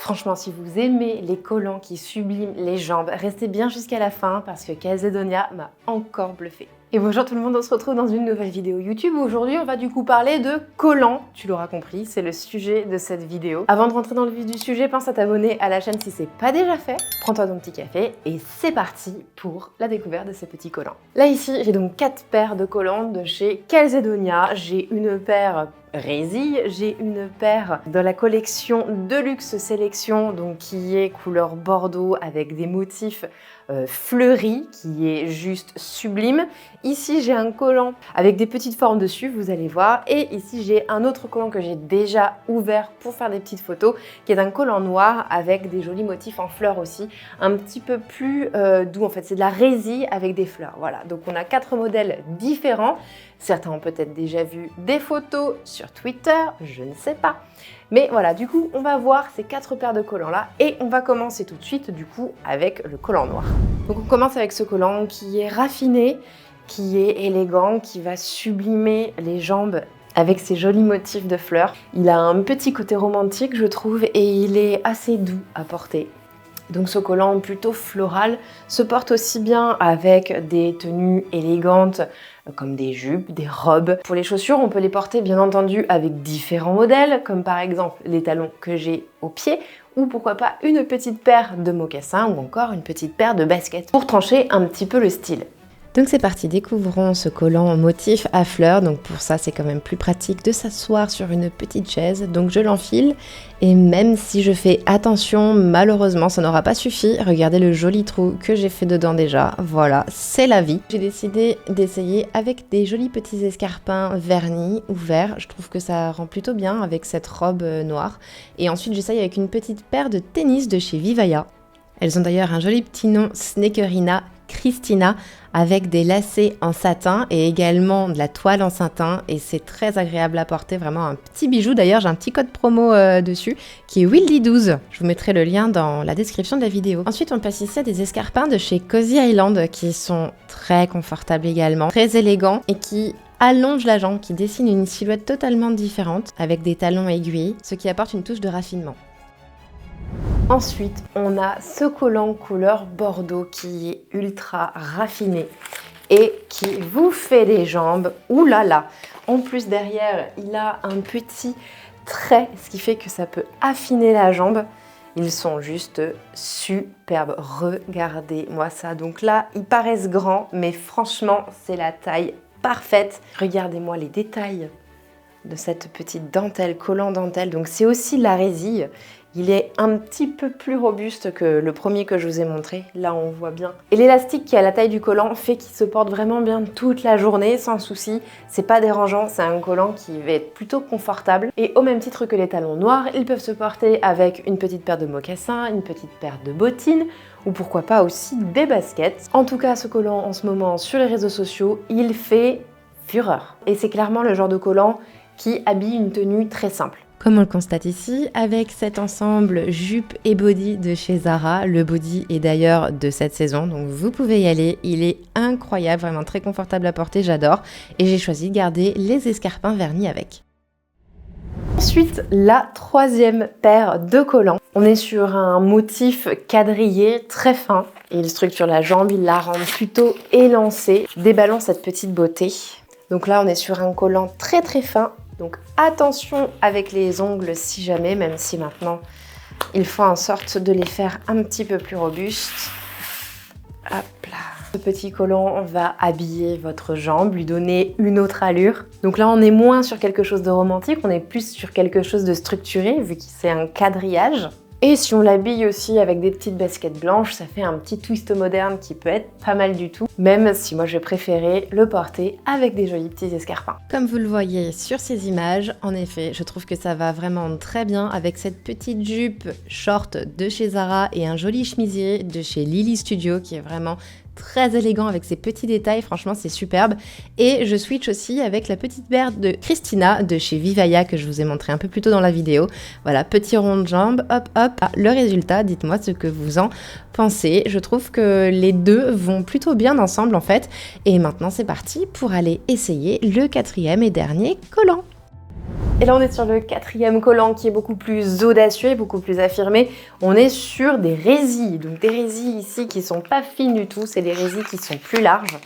Franchement, si vous aimez les collants qui subliment les jambes, restez bien jusqu'à la fin parce que Calzedonia m'a encore bluffé. Et bonjour tout le monde, on se retrouve dans une nouvelle vidéo YouTube. Aujourd'hui, on va du coup parler de collants. Tu l'auras compris, c'est le sujet de cette vidéo. Avant de rentrer dans le vif du sujet, pense à t'abonner à la chaîne si c'est pas déjà fait. Prends-toi ton petit café et c'est parti pour la découverte de ces petits collants. Là ici, j'ai donc 4 paires de collants de chez Calzedonia. J'ai une paire Résille, j'ai une paire de la collection Deluxe Sélection, donc qui est couleur bordeaux avec des motifs fleuris, qui est juste sublime. Ici j'ai un collant avec des petites formes dessus, vous allez voir, et ici j'ai un autre collant que j'ai déjà ouvert pour faire des petites photos, qui est un collant noir avec des jolis motifs en fleurs aussi, un petit peu plus doux en fait, c'est de la résille avec des fleurs, voilà. Donc on a 4 modèles différents. Certains ont peut-être déjà vu des photos sur Twitter, je ne sais pas. Mais voilà, du coup, on va voir ces 4 paires de collants là et on va commencer tout de suite du coup avec le collant noir. Donc on commence avec ce collant qui est raffiné, qui est élégant, qui va sublimer les jambes avec ses jolis motifs de fleurs. Il a un petit côté romantique, je trouve, et il est assez doux à porter. Donc ce collant plutôt floral se porte aussi bien avec des tenues élégantes comme des jupes, des robes. Pour les chaussures, on peut les porter bien entendu avec différents modèles, comme par exemple les talons que j'ai au pied, ou pourquoi pas une petite paire de mocassins ou encore une petite paire de baskets pour trancher un petit peu le style. Donc c'est parti, découvrons ce collant en motif à fleurs. Donc pour ça, c'est quand même plus pratique de s'asseoir sur une petite chaise. Donc je l'enfile et même si je fais attention, malheureusement, ça n'aura pas suffi. Regardez le joli trou que j'ai fait dedans déjà. Voilà, c'est la vie. J'ai décidé d'essayer avec des jolis petits escarpins vernis ou verts. Je trouve que ça rend plutôt bien avec cette robe noire. Et ensuite, j'essaye avec une petite paire de tennis de chez Vivaya. Elles ont d'ailleurs un joli petit nom, Sneakerina Christina, avec des lacets en satin et également de la toile en satin, et c'est très agréable à porter, vraiment un petit bijou. D'ailleurs, j'ai un petit code promo dessus qui est Wildy12. Je vous mettrai le lien dans la description de la vidéo. Ensuite, on passe ici à des escarpins de chez Cozy Island qui sont très confortables également, très élégants et qui allongent la jambe, qui dessinent une silhouette totalement différente avec des talons aiguilles, ce qui apporte une touche de raffinement. Ensuite, on a ce collant couleur bordeaux qui est ultra raffiné et qui vous fait les jambes. Ouh là là! En plus, derrière, il a un petit trait, ce qui fait que ça peut affiner la jambe. Ils sont juste superbes. Regardez-moi ça. Donc là, ils paraissent grands, mais franchement, c'est la taille parfaite. Regardez-moi les détails de cette petite dentelle, collant dentelle. Donc c'est aussi la résille. Il est un petit peu plus robuste que le premier que je vous ai montré, là on voit bien. Et l'élastique qui est à la taille du collant fait qu'il se porte vraiment bien toute la journée, sans souci. C'est pas dérangeant, c'est un collant qui va être plutôt confortable. Et au même titre que les talons noirs, ils peuvent se porter avec une petite paire de mocassins, une petite paire de bottines, ou pourquoi pas aussi des baskets. En tout cas, ce collant en ce moment sur les réseaux sociaux, il fait fureur. Et c'est clairement le genre de collant qui habille une tenue très simple. Comme on le constate ici, avec cet ensemble jupe et body de chez Zara. Le body est d'ailleurs de cette saison, donc vous pouvez y aller. Il est incroyable, vraiment très confortable à porter, j'adore. Et j'ai choisi de garder les escarpins vernis avec. Ensuite, la troisième paire de collants. On est sur un motif quadrillé très fin. Il structure la jambe, il la rend plutôt élancée. Déballons cette petite beauté. Donc là, on est sur un collant très très fin. Donc attention avec les ongles si jamais, même si maintenant il faut en sorte de les faire un petit peu plus robustes. Hop là. Ce petit collant va habiller votre jambe, lui donner une autre allure. Donc là on est moins sur quelque chose de romantique, on est plus sur quelque chose de structuré vu que c'est un quadrillage. Et si on l'habille aussi avec des petites baskets blanches, ça fait un petit twist moderne qui peut être pas mal du tout, même si moi j'ai préféré le porter avec des jolis petits escarpins. Comme vous le voyez sur ces images, en effet, je trouve que ça va vraiment très bien avec cette petite jupe short de chez Zara et un joli chemisier de chez Lily Studio qui est vraiment très élégant avec ses petits détails, franchement c'est superbe. Et je switch aussi avec la petite paire de Christina de chez Vivaya que je vous ai montré un peu plus tôt dans la vidéo. Voilà, petit rond de jambe, hop hop. Le résultat, dites-moi ce que vous en pensez. Je trouve que les deux vont plutôt bien ensemble en fait. Et maintenant c'est parti pour aller essayer le quatrième et dernier collant. Et là on est sur le 4e collant qui est beaucoup plus audacieux et beaucoup plus affirmé. On est sur des résilles, donc des résilles ici qui sont pas fines du tout, c'est des résilles qui sont plus larges,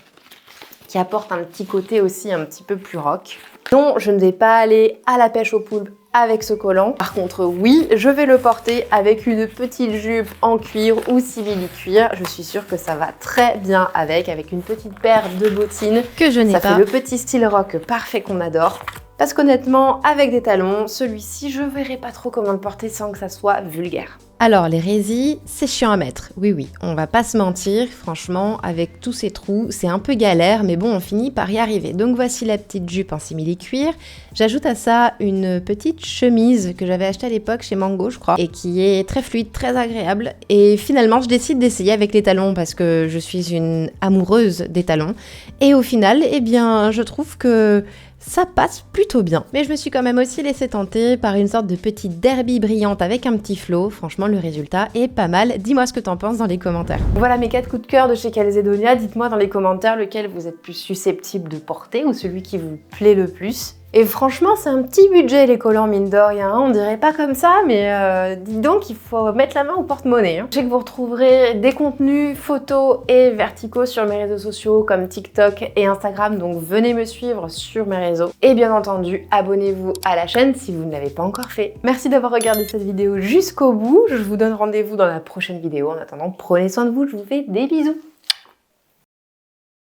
qui apportent un petit côté aussi un petit peu plus rock. Non, je ne vais pas aller à la pêche aux poulpes avec ce collant. Par contre, oui, je vais le porter avec une petite jupe en cuir ou simili-cuir. Je suis sûre que ça va très bien avec une petite paire de bottines que je n'ai pas. Ça fait le petit style rock parfait qu'on adore. Parce qu'honnêtement, avec des talons, celui-ci, je verrai pas trop comment le porter sans que ça soit vulgaire. Alors, les résilles, c'est chiant à mettre. Oui, on va pas se mentir. Franchement, avec tous ces trous, c'est un peu galère, mais bon, on finit par y arriver. Donc voici la petite jupe en simili-cuir. J'ajoute à ça une petite chemise que j'avais achetée à l'époque chez Mango, je crois, et qui est très fluide, très agréable. Et finalement, je décide d'essayer avec les talons parce que je suis une amoureuse des talons. Et au final, eh bien, je trouve que ça passe plutôt bien. Mais je me suis quand même aussi laissée tenter par une sorte de petite derby brillante avec un petit flow. Franchement, le résultat est pas mal. Dis-moi ce que t'en penses dans les commentaires. Voilà mes 4 coups de cœur de chez Calzedonia. Dites-moi dans les commentaires lequel vous êtes plus susceptible de porter ou celui qui vous plaît le plus. Et franchement, c'est un petit budget les collants, mine de rien. On dirait pas comme ça, mais dis donc, il faut mettre la main au porte-monnaie. Je sais que vous retrouverez des contenus photos et verticaux sur mes réseaux sociaux comme TikTok et Instagram, donc venez me suivre sur mes réseaux. Et bien entendu, abonnez-vous à la chaîne si vous ne l'avez pas encore fait. Merci d'avoir regardé cette vidéo jusqu'au bout. Je vous donne rendez-vous dans la prochaine vidéo. En attendant, prenez soin de vous, je vous fais des bisous.